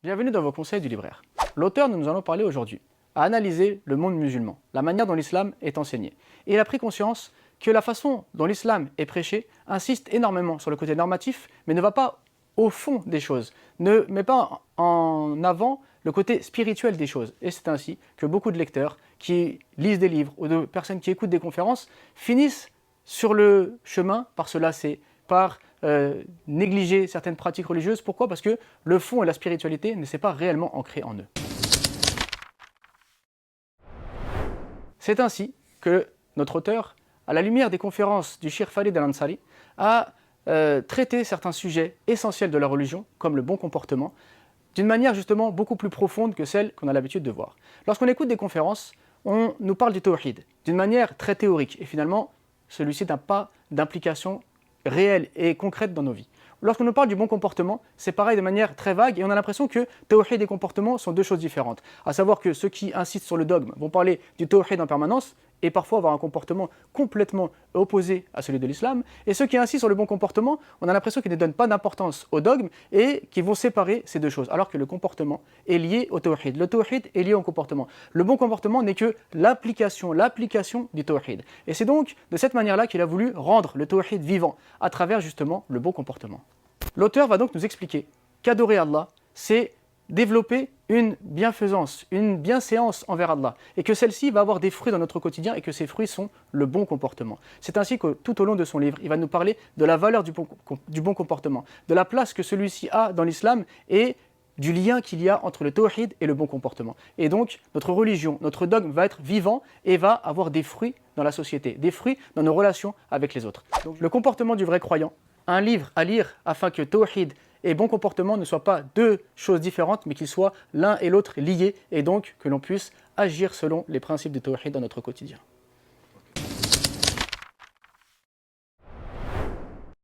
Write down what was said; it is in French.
Bienvenue dans vos conseils du libraire. L'auteur dont nous allons parler aujourd'hui a analysé le monde musulman, la manière dont l'islam est enseigné. Et il a pris conscience que la façon dont l'islam est prêché insiste énormément sur le côté normatif, mais ne va pas au fond des choses, ne met pas en avant le côté spirituel des choses. Et c'est ainsi que beaucoup de lecteurs qui lisent des livres ou de personnes qui écoutent des conférences finissent sur le chemin par se lasser, par négliger certaines pratiques religieuses. Pourquoi? Parce que le fond et la spiritualité ne s'est pas réellement ancré en eux. C'est ainsi que notre auteur, à la lumière des conférences du Cheikh Khalid Al-Ansari, a traité certains sujets essentiels de la religion, comme le bon comportement, d'une manière justement beaucoup plus profonde que celle qu'on a l'habitude de voir. Lorsqu'on écoute des conférences, on nous parle du tawhid d'une manière très théorique, et finalement, celui-ci n'a pas d'implication réelle et concrète dans nos vies. Lorsqu'on nous parle du bon comportement, c'est pareil de manière très vague et on a l'impression que tawhid et comportement sont deux choses différentes. À savoir que ceux qui insistent sur le dogme vont parler du tawhid en permanence et parfois avoir un comportement complètement opposé à celui de l'islam. Et ceux qui insistent sur le bon comportement, on a l'impression qu'ils ne donnent pas d'importance au dogme et qu'ils vont séparer ces deux choses. Alors que le comportement est lié au tawhid. Le tawhid est lié au comportement. Le bon comportement n'est que l'application du tawhid. Et c'est donc de cette manière-là qu'il a voulu rendre le tawhid vivant à travers justement le bon comportement. L'auteur va donc nous expliquer qu'adorer Allah, c'est développer une bienfaisance, une bienséance envers Allah, et que celle-ci va avoir des fruits dans notre quotidien et que ces fruits sont le bon comportement. C'est ainsi que tout au long de son livre, il va nous parler de la valeur du bon comportement, de la place que celui-ci a dans l'islam et du lien qu'il y a entre le tawhid et le bon comportement. Et donc, notre religion, notre dogme va être vivant et va avoir des fruits dans la société, des fruits dans nos relations avec les autres. Donc, le comportement du vrai croyant, un livre à lire afin que tawhid et bon comportement ne soient pas deux choses différentes, mais qu'ils soient l'un et l'autre liés, et donc que l'on puisse agir selon les principes du tawhid dans notre quotidien.